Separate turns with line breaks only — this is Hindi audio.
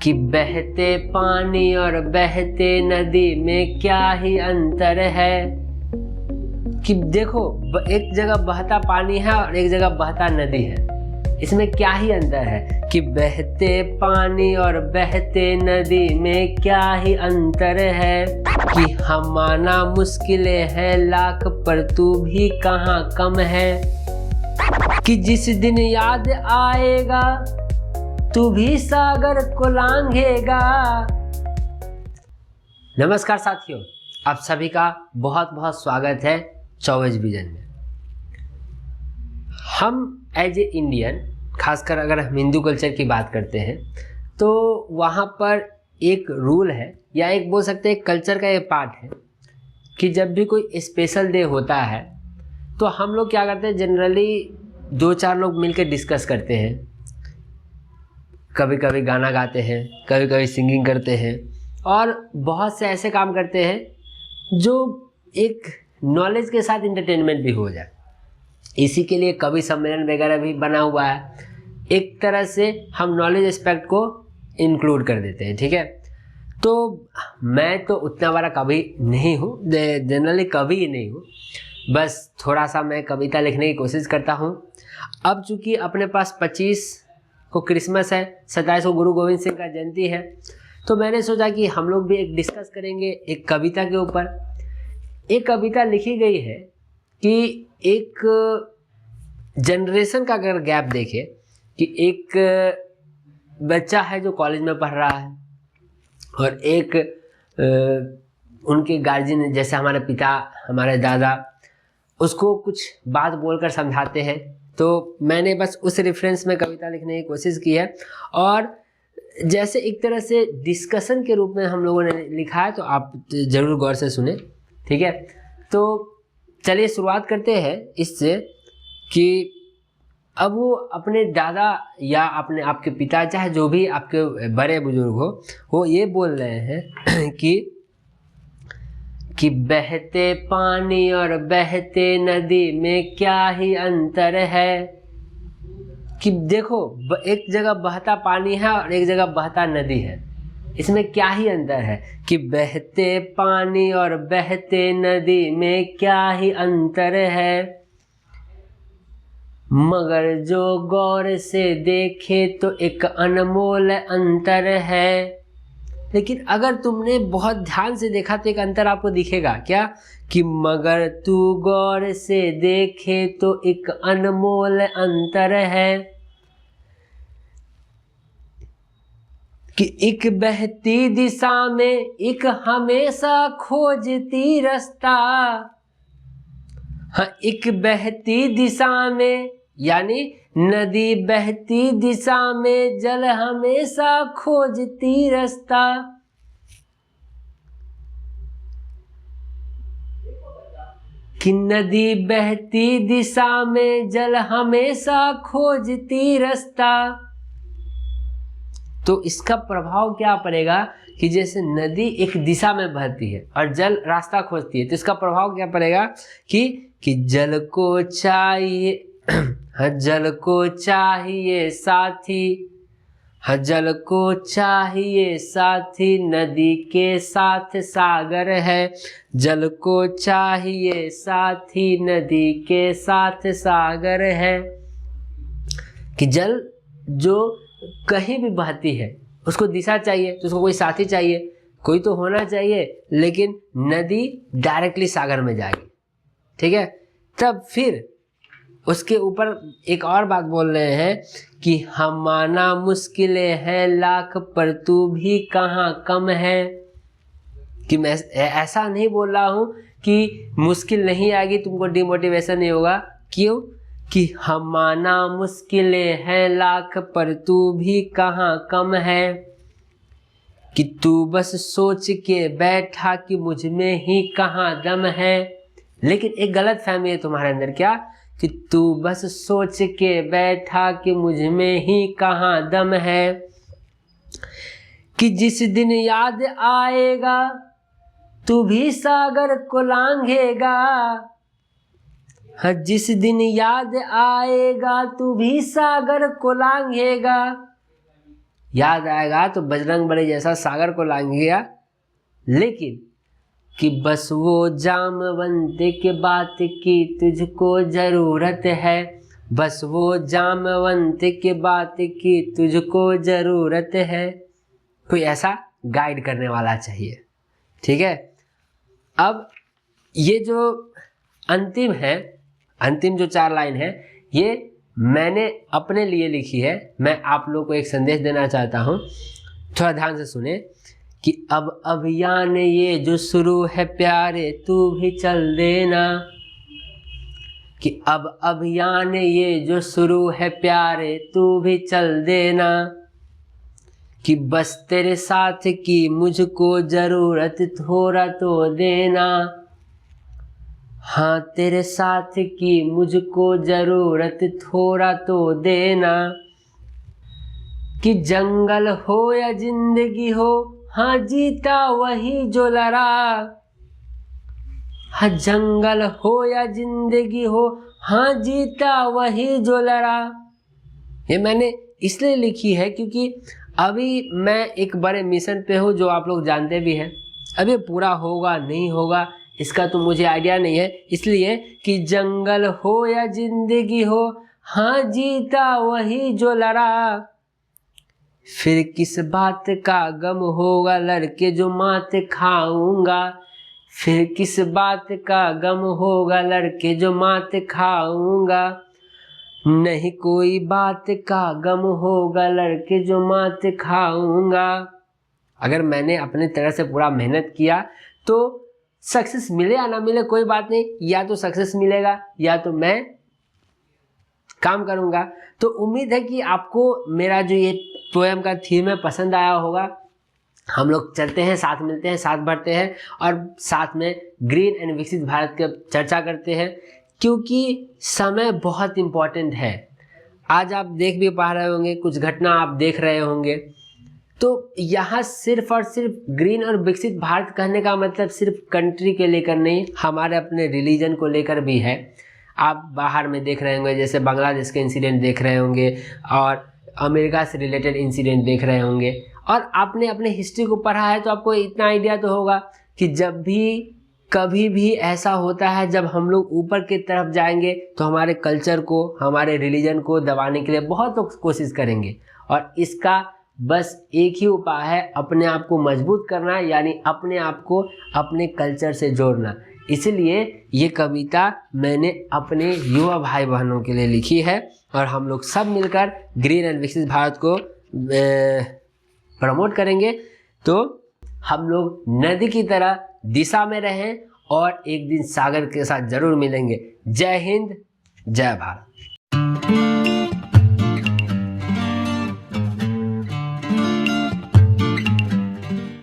कि बहते पानी और बहते नदी में क्या ही अंतर है। कि देखो, एक जगह बहता पानी है और एक जगह बहता नदी है, इसमें क्या ही अंतर है। कि बहते पानी और बहते नदी में क्या ही अंतर है। कि हम माना मुश्किलें हैं लाख पर तू भी कहाँ कम है। कि जिस दिन याद आएगा तू भी सागर को लांघेगा। नमस्कार साथियों, आप सभी का बहुत बहुत स्वागत है चौबीस विजन में। हम एज ए इंडियन, खासकर अगर हम हिंदू कल्चर की बात करते हैं तो वहाँ पर एक रूल है या एक बोल सकते हैं कल्चर का ये पार्ट है कि जब भी कोई स्पेशल डे होता है तो हम लोग क्या करते हैं, जनरली दो चार लोग मिलकर डिस्कस करते हैं। कभी कभी गाना गाते हैं, कभी कभी सिंगिंग करते हैं और बहुत से ऐसे काम करते हैं जो एक नॉलेज के साथ इंटरटेनमेंट भी हो जाए। इसी के लिए कवि सम्मेलन वगैरह भी बना हुआ है। एक तरह से हम नॉलेज एस्पेक्ट को इंक्लूड कर देते हैं, ठीक है। तो मैं तो उतना बड़ा कवि नहीं हूँ, जनरली कवि ही नहीं हूँ, बस थोड़ा सा मैं कविता लिखने की कोशिश करता हूँ। अब चूँकि अपने पास 25 को क्रिसमस है, 27 को गुरु गोविंद सिंह का जयंती है, तो मैंने सोचा कि हम लोग भी एक डिस्कस करेंगे एक कविता के ऊपर। एक कविता लिखी गई है कि एक जनरेशन का अगर गैप देखे कि एक बच्चा है जो कॉलेज में पढ़ रहा है और एक उनके गार्जियन जैसे हमारे पिता, हमारे दादा उसको कुछ बात बोलकर समझाते हैं। तो मैंने बस उस रेफरेंस में कविता लिखने की कोशिश की है और जैसे एक तरह से डिस्कशन के रूप में हम लोगों ने लिखा है, तो आप ज़रूर गौर से सुने, ठीक है। तो चलिए शुरुआत करते हैं इससे कि अब वो अपने दादा या अपने आपके पिता, चाहे जो भी आपके बड़े बुजुर्ग हो, वो ये बोल रहे हैं कि बहते पानी और बहते नदी में क्या ही अंतर है। कि देखो, एक जगह बहता पानी है और एक जगह बहता नदी है, इसमें क्या ही अंतर है। कि बहते पानी और बहते नदी में क्या ही अंतर है। मगर जो गौर से देखे तो एक अनमोल अंतर है। लेकिन अगर तुमने बहुत ध्यान से देखा तो एक अंतर आपको दिखेगा, क्या? कि मगर तू गौर से देखे तो एक अनमोल अंतर है। कि एक बहती दिशा में एक हमेशा खोजती रास्ता। हाँ, एक बहती दिशा में यानी नदी बहती दिशा में जल हमेशा खोजती रास्ता। कि नदी बहती दिशा में जल हमेशा खोजती रास्ता। तो इसका प्रभाव क्या पड़ेगा कि जैसे नदी एक दिशा में बहती है और जल रास्ता खोजती है, तो इसका प्रभाव क्या पड़ेगा कि जल को चाहिए जल को चाहिए साथी, जल को चाहिए साथी, नदी के साथ सागर है। जल को चाहिए साथी, नदी के साथ सागर है। कि जल जो कहीं भी बहती है उसको दिशा चाहिए, तो उसको कोई साथी चाहिए, कोई तो होना चाहिए। लेकिन नदी डायरेक्टली सागर में जाएगी, ठीक है। तब फिर उसके ऊपर एक और बात बोल रहे हैं कि हम माना मुश्किलें हैं लाख पर तू भी कहाँ कम है। कि मैं ऐसा नहीं बोल रहा हूँ कि मुश्किल नहीं आएगी, तुमको डिमोटिवेशन नहीं होगा। क्यों? कि हम माना मुश्किलें हैं लाख पर तू भी कहाँ कम है। कि तू बस सोच के बैठा कि मुझ में ही कहाँ दम है। लेकिन एक गलत फहमी है तुम्हारे अंदर, क्या? कि तू बस सोच के बैठा कि मुझ में ही कहाँ दम है। कि जिस दिन याद आएगा तू भी सागर को लांघेगा। हाँ, जिस दिन याद आएगा तू भी सागर को लांघेगा। याद आएगा तो बजरंगबली जैसा सागर को लांघेगा, लेकिन कि बस वो जामवंत के बात की तुझको ज़रूरत है, बस वो जामवंत के बात की तुझको ज़रूरत है। कोई ऐसा गाइड करने वाला चाहिए, ठीक है। अब ये जो अंतिम है, अंतिम जो 4 लाइन है, ये मैंने अपने लिए लिखी है। मैं आप लोग को एक संदेश देना चाहता हूँ, थोड़ा ध्यान से सुने। कि अब अभियान ये जो शुरू है प्यारे तू भी चल देना, कि अब अभियान ये जो शुरू है प्यारे तू भी चल देना, कि बस तेरे साथ की मुझको ज़रूरत थोड़ा तो देना, हाँ तेरे साथ की मुझको ज़रूरत थोड़ा तो देना, कि जंगल हो या जिंदगी हो हाँ जीता वही जो लड़ा, हाँ जंगल हो या जिंदगी हो हाँ जीता वही जो लड़ा। ये मैंने इसलिए लिखी है क्योंकि अभी मैं एक बड़े मिशन पे हूँ, जो आप लोग जानते भी हैं। अभी पूरा होगा नहीं होगा इसका तो मुझे आइडिया नहीं है, इसलिए कि जंगल हो या जिंदगी हो हाँ जीता वही जो लड़ा, फिर किस बात का गम होगा लड़के जो मात खाऊंगा, फिर किस बात का गम होगा लड़के जो मात खाऊंगा, नहीं कोई बात का गम होगा लड़के जो मात खाऊंगा। अगर मैंने अपने तरह से पूरा मेहनत किया तो सक्सेस मिले या ना मिले कोई बात नहीं, या तो सक्सेस मिलेगा या तो मैं काम करूंगा। तो उम्मीद है कि आपको मेरा जो ये पोएम का थीम है पसंद आया होगा। हम लोग चलते हैं, साथ मिलते हैं, साथ बढ़ते हैं और साथ में ग्रीन एंड विकसित भारत की चर्चा करते हैं, क्योंकि समय बहुत इम्पोर्टेंट है। आज आप देख भी पा रहे होंगे, कुछ घटना आप देख रहे होंगे, तो यहाँ सिर्फ और सिर्फ ग्रीन और विकसित भारत कहने का मतलब सिर्फ कंट्री के लेकर नहीं, हमारे अपने रिलीजन को लेकर भी है। आप बाहर में देख रहे होंगे, जैसे बांग्लादेश के इंसिडेंट देख रहे होंगे और अमेरिका से रिलेटेड इंसिडेंट देख रहे होंगे, और आपने अपने हिस्ट्री को पढ़ा है तो आपको इतना आइडिया तो होगा कि जब भी कभी भी ऐसा होता है, जब हम लोग ऊपर की तरफ जाएंगे तो हमारे कल्चर को, हमारे रिलीजन को दबाने के लिए बहुत लोग कोशिश करेंगे, और इसका बस एक ही उपाय है, अपने आप को मजबूत करना, यानी अपने आप को अपने कल्चर से जोड़ना। इसलिए ये कविता मैंने अपने युवा भाई बहनों के लिए लिखी है, और हम लोग सब मिलकर ग्रीन एंड विकसित भारत को प्रमोट करेंगे। तो हम लोग नदी की तरह दिशा में रहें और एक दिन सागर के साथ जरूर मिलेंगे। जय हिंद, जय भारत।